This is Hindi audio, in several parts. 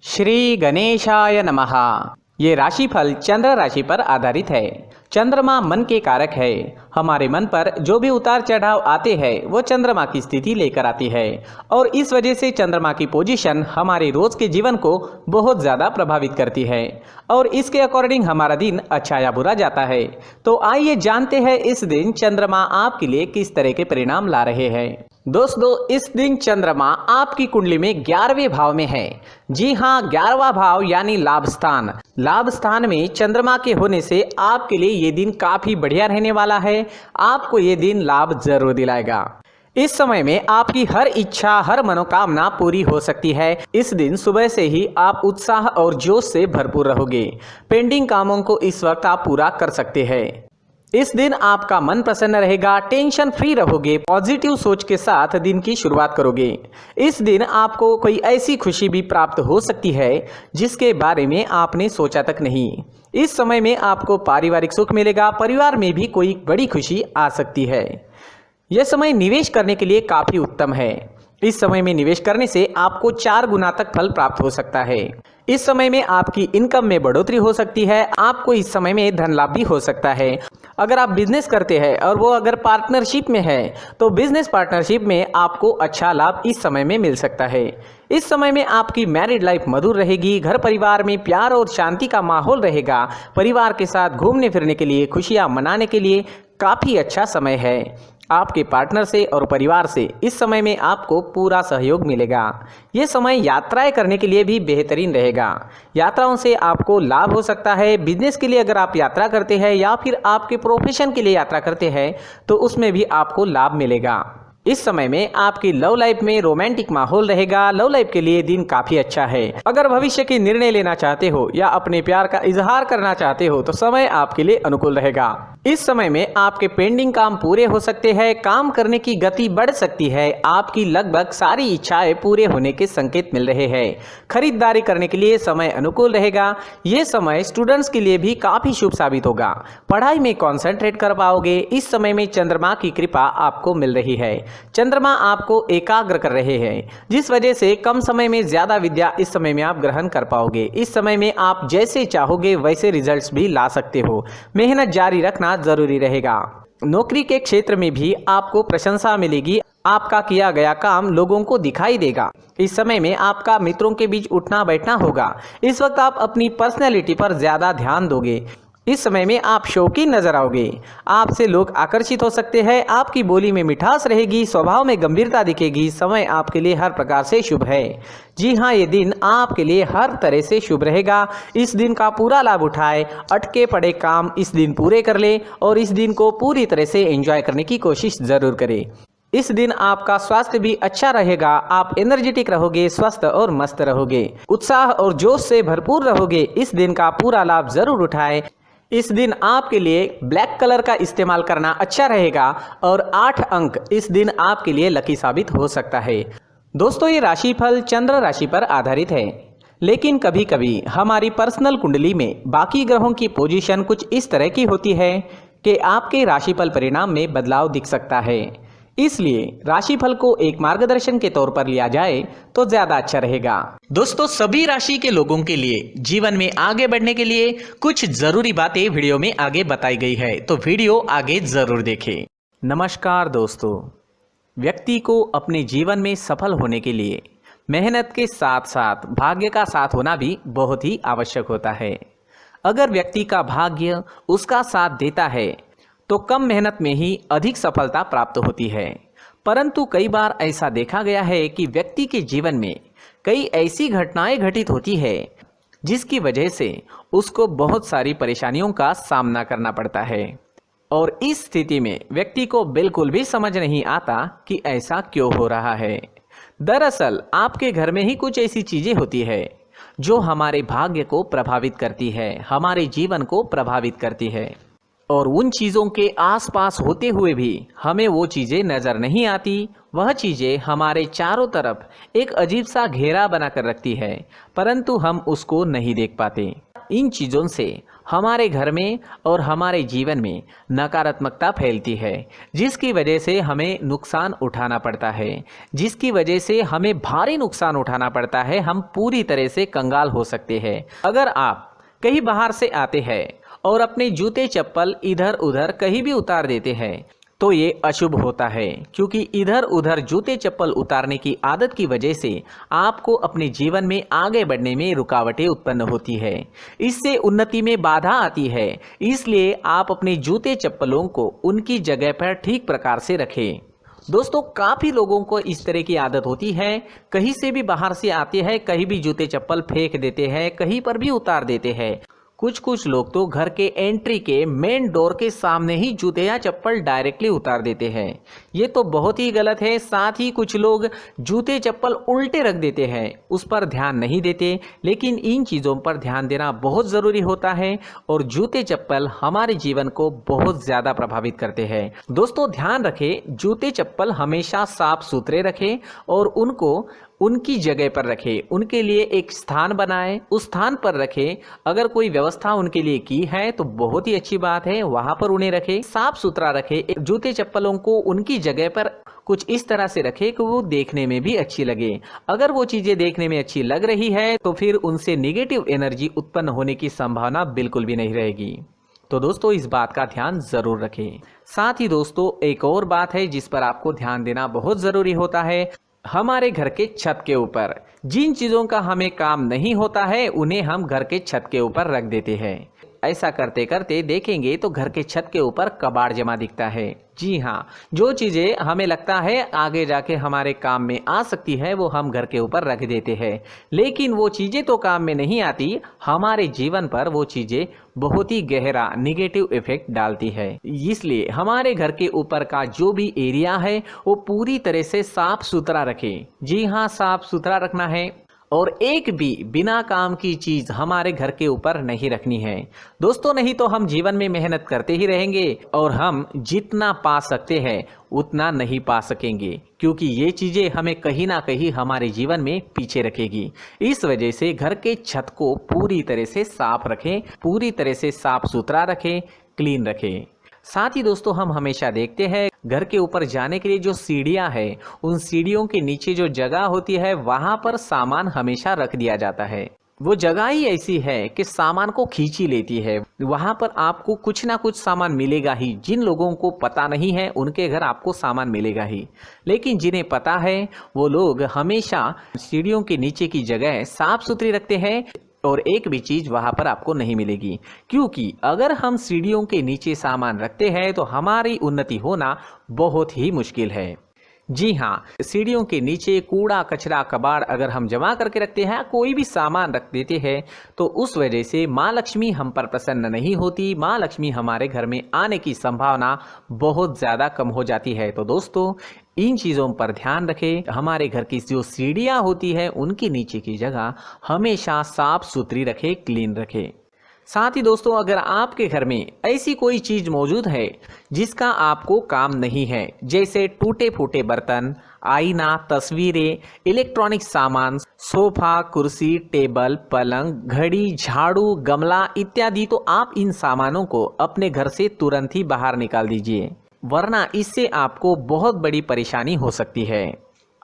श्री गणेशाय नमः। ये राशिफल चंद्र राशि पर आधारित है। चंद्रमा मन के कारक है। हमारे मन पर जो भी उतार चढ़ाव आते हैं वो चंद्रमा की स्थिति लेकर आती है और इस वजह से चंद्रमा की पोजीशन हमारे रोज के जीवन को बहुत ज़्यादा प्रभावित करती है और इसके अकॉर्डिंग हमारा दिन अच्छा या बुरा जाता है। तो आइए जानते हैं इस दिन चंद्रमा आपके लिए किस तरह के परिणाम ला रहे हैं। दोस्तों, इस दिन चंद्रमा आपकी कुंडली में 11वें भाव में है। जी हाँ, 11वां भाव यानी लाभ स्थान। लाभ स्थान में चंद्रमा के होने से आपके लिए ये दिन काफी बढ़िया रहने वाला है। आपको ये दिन लाभ जरूर दिलाएगा। इस समय में आपकी हर इच्छा, हर मनोकामना पूरी हो सकती है। इस दिन सुबह से ही आप उत्साह और जोश से भरपूर रहोगे। पेंडिंग कामों को इस वक्त आप पूरा कर सकते हैं। इस दिन आपका मन प्रसन्न रहेगा, टेंशन फ्री रहोगे, पॉजिटिव सोच के साथ दिन की शुरुआत करोगे। इस दिन आपको कोई ऐसी खुशी भी प्राप्त हो सकती है जिसके बारे में आपने सोचा तक नहीं। इस समय में आपको पारिवारिक सुख मिलेगा, परिवार में भी कोई बड़ी खुशी आ सकती है। यह समय निवेश करने के लिए काफी उत्तम है। इस समय में निवेश करने से आपको 4 गुना तक फल प्राप्त हो सकता है। इस समय में आपकी इनकम में बढ़ोतरी हो सकती है। आपको इस समय में धन लाभ भी हो सकता है। अगर आप बिजनेस करते हैं और वो अगर पार्टनरशिप में है तो बिजनेस पार्टनरशिप में आपको अच्छा लाभ इस समय में मिल सकता है। इस समय में आपकी मैरिड लाइफ मधुर रहेगी। घर परिवार में प्यार और शांति का माहौल रहेगा। परिवार के साथ घूमने फिरने के लिए, खुशियां मनाने के लिए काफ़ी अच्छा समय है। आपके पार्टनर से और परिवार से इस समय में आपको पूरा सहयोग मिलेगा। ये समय यात्राएं करने के लिए भी बेहतरीन रहेगा। यात्राओं से आपको लाभ हो सकता है। बिजनेस के लिए अगर आप यात्रा करते हैं या फिर आपके प्रोफेशन के लिए यात्रा करते हैं तो उसमें भी आपको लाभ मिलेगा। इस समय में आपकी लव लाइफ में रोमांटिक माहौल रहेगा। लव लाइफ के लिए दिन काफी अच्छा है। अगर भविष्य के निर्णय लेना चाहते हो या अपने प्यार का इजहार करना चाहते हो तो समय आपके लिए अनुकूल रहेगा। इस समय में आपके पेंडिंग काम पूरे हो सकते हैं। काम करने की गति बढ़ सकती है। आपकी लगभग सारी इच्छाएं पूरे होने के संकेत मिल रहे हैं। खरीदारी करने के लिए समय अनुकूल रहेगा। ये समय स्टूडेंट्स के लिए भी काफी शुभ साबित होगा। पढ़ाई में कॉन्सेंट्रेट कर पाओगे। इस समय में चंद्रमा की कृपा आपको मिल रही है। चंद्रमा आपको एकाग्र कर रहे हैं जिस वजह से कम समय में ज्यादा विद्या इस समय में आप ग्रहण कर पाओगे। इस समय में आप जैसे चाहोगे वैसे रिजल्ट्स भी ला सकते हो। मेहनत जारी रखना जरूरी रहेगा। नौकरी के क्षेत्र में भी आपको प्रशंसा मिलेगी। आपका किया गया काम लोगों को दिखाई देगा। इस समय में आपका मित्रों के बीच उठना बैठना होगा। इस वक्त आप अपनी पर्सनैलिटी पर ज्यादा ध्यान दोगे। इस समय में आप शौकीन नजर आओगे। आपसे लोग आकर्षित हो सकते हैं। आपकी बोली में मिठास रहेगी, स्वभाव में गंभीरता दिखेगी। समय आपके लिए हर प्रकार से शुभ है। जी हाँ, ये दिन आपके लिए हर तरह से शुभ रहेगा। इस दिन का पूरा लाभ उठाए। अटके पड़े काम इस दिन पूरे कर ले और इस दिन को पूरी तरह से एंजॉय करने की कोशिश जरूर करें। इस दिन आपका स्वास्थ्य भी अच्छा रहेगा। आप एनर्जेटिक रहोगे, स्वस्थ और मस्त रहोगे, उत्साह और जोश से भरपूर रहोगे। इस दिन का पूरा लाभ जरूर उठाएं। इस दिन आपके लिए ब्लैक कलर का इस्तेमाल करना अच्छा रहेगा और 8 अंक इस दिन आपके लिए लकी साबित हो सकता है। दोस्तों, ये राशिफल चंद्र राशि पर आधारित है, लेकिन कभी कभी हमारी पर्सनल कुंडली में बाकी ग्रहों की पोजीशन कुछ इस तरह की होती है कि आपके राशिफल परिणाम में बदलाव दिख सकता है। इसलिए राशिफल को एक मार्गदर्शन के तौर पर लिया जाए तो ज्यादा अच्छा रहेगा। दोस्तों, सभी राशि के लोगों के लिए जीवन में आगे बढ़ने के लिए कुछ जरूरी बातें वीडियो में आगे बताई गई है, तो वीडियो आगे जरूर देखें। नमस्कार दोस्तों, व्यक्ति को अपने जीवन में सफल होने के लिए मेहनत के साथ साथ भाग्य का साथ होना भी बहुत ही आवश्यक होता है। अगर व्यक्ति का भाग्य उसका साथ देता है तो कम मेहनत में ही अधिक सफलता प्राप्त होती है। परंतु कई बार ऐसा देखा गया है कि व्यक्ति के जीवन में कई ऐसी घटनाएं घटित होती है जिसकी वजह से उसको बहुत सारी परेशानियों का सामना करना पड़ता है और इस स्थिति में व्यक्ति को बिल्कुल भी समझ नहीं आता कि ऐसा क्यों हो रहा है। दरअसल आपके घर में ही कुछ ऐसी चीजें होती है जो हमारे भाग्य को प्रभावित करती है, हमारे जीवन को प्रभावित करती है और उन चीज़ों के आसपास होते हुए भी हमें वो चीज़ें नज़र नहीं आती। वह चीज़ें हमारे चारों तरफ एक अजीब सा घेरा बनाकर रखती है, परंतु हम उसको नहीं देख पाते। इन चीज़ों से हमारे घर में और हमारे जीवन में नकारात्मकता फैलती है, जिसकी वजह से हमें नुकसान उठाना पड़ता है, जिसकी वजह से हमें भारी नुकसान उठाना पड़ता है। हम पूरी तरह से कंगाल हो सकते हैं। अगर आप कहीं बाहर से आते हैं और अपने जूते चप्पल इधर उधर कहीं भी उतार देते हैं तो ये अशुभ होता है, क्योंकि इधर उधर जूते चप्पल उतारने की आदत की वजह से आपको अपने जीवन में आगे बढ़ने में रुकावटें उत्पन्न होती है। इससे उन्नति में बाधा आती है। इसलिए आप अपने जूते चप्पलों को उनकी जगह पर ठीक प्रकार से रखें। दोस्तों, काफ़ी लोगों को इस तरह की आदत होती है, कहीं से भी बाहर से आते हैं, कहीं भी जूते चप्पल फेंक देते हैं, कहीं पर भी उतार देते हैं। कुछ लोग तो घर के एंट्री के मेन डोर के सामने ही जूते या चप्पल डायरेक्टली उतार देते हैं। ये तो बहुत ही गलत है। साथ ही कुछ लोग जूते चप्पल उल्टे रख देते हैं, उस पर ध्यान नहीं देते। लेकिन इन चीज़ों पर ध्यान देना बहुत ज़रूरी होता है और जूते चप्पल हमारे जीवन को बहुत ज़्यादा प्रभावित करते हैं। दोस्तों, ध्यान रखें, जूते चप्पल हमेशा साफ सुथरे रखें और उनको उनकी जगह पर रखें। उनके लिए एक स्थान बनाएं, उस स्थान पर रखें। अगर कोई व्यवस्था उनके लिए की है तो बहुत ही अच्छी बात है, वहां पर उन्हें रखें, साफ सुथरा रखें। जूते चप्पलों को उनकी जगह पर कुछ इस तरह से रखें कि वो देखने में भी अच्छी लगे। अगर वो चीज़ें देखने में अच्छी लग रही है तो फिर उनसे नेगेटिव एनर्जी उत्पन्न होने की संभावना बिल्कुल भी नहीं रहेगी। तो दोस्तों, इस बात का ध्यान ज़रूर रखें। साथ ही दोस्तों, एक और बात है जिस पर आपको ध्यान देना बहुत ज़रूरी होता है। हमारे घर के छत के ऊपर जिन चीज़ों का हमें काम नहीं होता है उन्हें हम घर के छत के ऊपर रख देते हैं। ऐसा करते करते देखेंगे तो घर के छत के ऊपर कबाड़ जमा दिखता है। जी हाँ, जो चीज़ें हमें लगता है आगे जाके हमारे काम में आ सकती है वो हम घर के ऊपर रख देते हैं, लेकिन वो चीज़ें तो काम में नहीं आती, हमारे जीवन पर वो चीज़ें बहुत ही गहरा निगेटिव इफेक्ट डालती है। इसलिए हमारे घर के ऊपर का जो भी एरिया है वो पूरी तरह से साफ सुथरा रखें। जी हाँ, साफ सुथरा रखना है और एक भी बिना काम की चीज हमारे घर के ऊपर नहीं रखनी है। दोस्तों, नहीं तो हम जीवन में मेहनत करते ही रहेंगे और हम जितना पा सकते हैं उतना नहीं पा सकेंगे, क्योंकि ये चीजें हमें कहीं ना कहीं हमारे जीवन में पीछे रखेगी। इस वजह से घर के छत को पूरी तरह से साफ रखें, पूरी तरह से साफ सुथरा रखें, क्लीन रखें। साथ ही दोस्तों, हम हमेशा देखते हैं घर के ऊपर जाने के लिए जो सीढ़ियां हैं, उन सीढ़ियों के नीचे जो जगह होती है वहां पर सामान हमेशा रख दिया जाता है। वो जगह ही ऐसी है कि सामान को खींची लेती है। वहां पर आपको कुछ ना कुछ सामान मिलेगा ही। जिन लोगों को पता नहीं है उनके घर आपको सामान मिलेगा ही, लेकिन जिन्हें पता है वो लोग हमेशा सीढ़ियों के नीचे की जगह साफ सुथरी रखते हैं और एक भी चीज वहां पर आपको नहीं मिलेगी। क्योंकि अगर हम सीढ़ियों के नीचे सामान रखते हैं तो हमारी उन्नति होना बहुत ही मुश्किल है। जी हाँ, सीढ़ियों के नीचे कूड़ा कचरा कबाड़ अगर हम जमा करके रखते हैं, कोई भी सामान रख देते हैं, तो उस वजह से माँ लक्ष्मी हम पर प्रसन्न नहीं होती। माँ लक्ष्मी हमारे घर में आने की संभावना बहुत ज़्यादा कम हो जाती है। तो दोस्तों, इन चीज़ों पर ध्यान रखें। हमारे घर की जो सीढ़ियाँ होती है उनके नीचे की जगह हमेशा साफ सुथरी रखें, क्लीन रखें। साथ ही दोस्तों, अगर आपके घर में ऐसी कोई चीज मौजूद है जिसका आपको काम नहीं है, जैसे टूटे फूटे बर्तन, आईना, तस्वीरें, इलेक्ट्रॉनिक सामान, सोफा, कुर्सी, टेबल, पलंग, घड़ी, झाड़ू, गमला इत्यादि, तो आप इन सामानों को अपने घर से तुरंत ही बाहर निकाल दीजिए, वरना इससे आपको बहुत बड़ी परेशानी हो सकती है।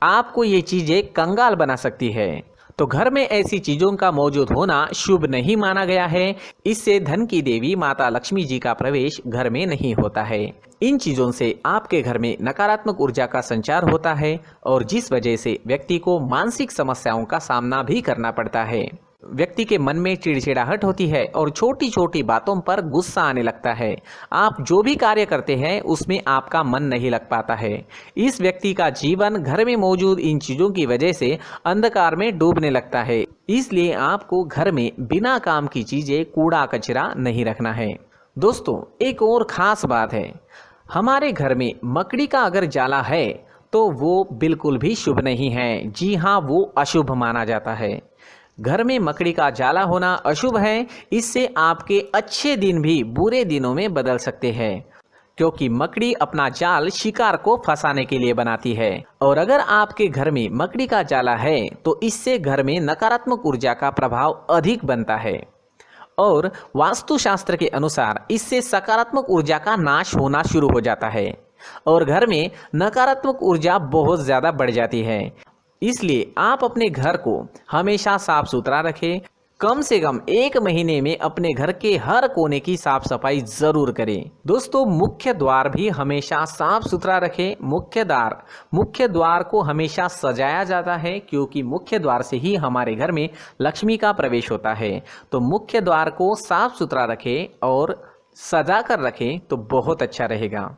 आपको ये चीजें कंगाल बना सकती है। तो घर में ऐसी चीजों का मौजूद होना शुभ नहीं माना गया है। इससे धन की देवी माता लक्ष्मी जी का प्रवेश घर में नहीं होता है। इन चीजों से आपके घर में नकारात्मक ऊर्जा का संचार होता है और जिस वजह से व्यक्ति को मानसिक समस्याओं का सामना भी करना पड़ता है। व्यक्ति के मन में चिड़चिड़ाहट होती है और छोटी छोटी बातों पर गुस्सा आने लगता है। आप जो भी कार्य करते हैं उसमें आपका मन नहीं लग पाता है। इस व्यक्ति का जीवन घर में मौजूद इन चीज़ों की वजह से अंधकार में डूबने लगता है। इसलिए आपको घर में बिना काम की चीज़ें, कूड़ा कचरा नहीं रखना है। दोस्तों, एक और ख़ास बात है, हमारे घर में मकड़ी का अगर जाला है तो वो बिल्कुल भी शुभ नहीं है। जी हाँ, वो अशुभ माना जाता है। घर में मकड़ी का जाला होना अशुभ है। इससे आपके अच्छे दिन भी बुरे दिनों में बदल सकते हैं, क्योंकि मकड़ी अपना जाल शिकार को फंसाने के लिए बनाती है। और अगर आपके घर में मकड़ी का जाला है तो इससे घर में नकारात्मक ऊर्जा का प्रभाव अधिक बनता है और वास्तुशास्त्र के अनुसार इससे सकारात्मक ऊर्जा का नाश होना शुरू हो जाता है और घर में नकारात्मक ऊर्जा बहुत ज़्यादा बढ़ जाती है। इसलिए आप अपने घर को हमेशा साफ सुथरा रखें। कम से कम 1 महीने में अपने घर के हर कोने की साफ सफाई जरूर करें। दोस्तों, मुख्य द्वार भी हमेशा साफ सुथरा रखें। मुख्य द्वार को हमेशा सजाया जाता है क्योंकि मुख्य द्वार से ही हमारे घर में लक्ष्मी का प्रवेश होता है। तो मुख्य द्वार को साफ सुथरा रखें और सजा कर रखें तो बहुत अच्छा रहेगा।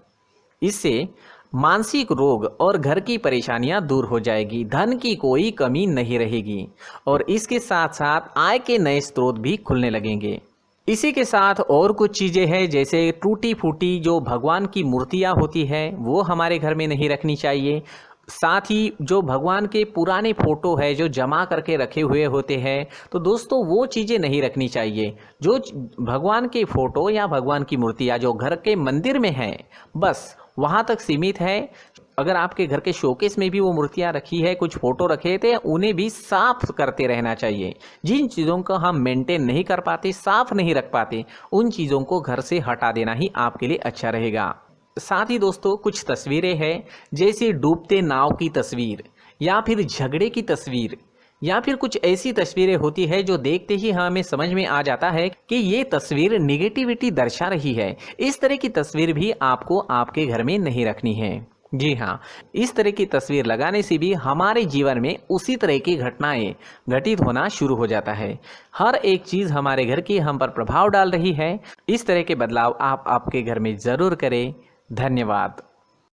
इससे मानसिक रोग और घर की परेशानियां दूर हो जाएगी, धन की कोई कमी नहीं रहेगी और इसके साथ साथ आय के नए स्रोत भी खुलने लगेंगे। इसी के साथ और कुछ चीज़ें हैं, जैसे टूटी फूटी जो भगवान की मूर्तियां होती है वो हमारे घर में नहीं रखनी चाहिए। साथ ही जो भगवान के पुराने फोटो है जो जमा करके रखे हुए होते हैं, तो दोस्तों वो चीज़ें नहीं रखनी चाहिए। जो भगवान के फोटो या भगवान की मूर्तियाँ जो घर के मंदिर में हैं बस वहाँ तक सीमित है। अगर आपके घर के शोकेस में भी वो मूर्तियाँ रखी है, कुछ फोटो रखे थे, उन्हें भी साफ करते रहना चाहिए। जिन चीज़ों को हम मेंटेन नहीं कर पाते, साफ नहीं रख पाते, उन चीज़ों को घर से हटा देना ही आपके लिए अच्छा रहेगा। साथ ही दोस्तों कुछ तस्वीरें हैं, जैसे डूबते नाव की तस्वीर या फिर झगड़े की तस्वीर या फिर कुछ ऐसी तस्वीरें होती है जो देखते ही हमें समझ में आ जाता है कि ये तस्वीर नेगेटिविटी दर्शा रही है। इस तरह की तस्वीर भी आपको आपके घर में नहीं रखनी है। जी हाँ, इस तरह की तस्वीर लगाने से भी हमारे जीवन में उसी तरह की घटनाएं घटित होना शुरू हो जाता है। हर एक चीज़ हमारे घर की हम पर प्रभाव डाल रही है। इस तरह के बदलाव आप आपके घर में ज़रूर करें। धन्यवाद।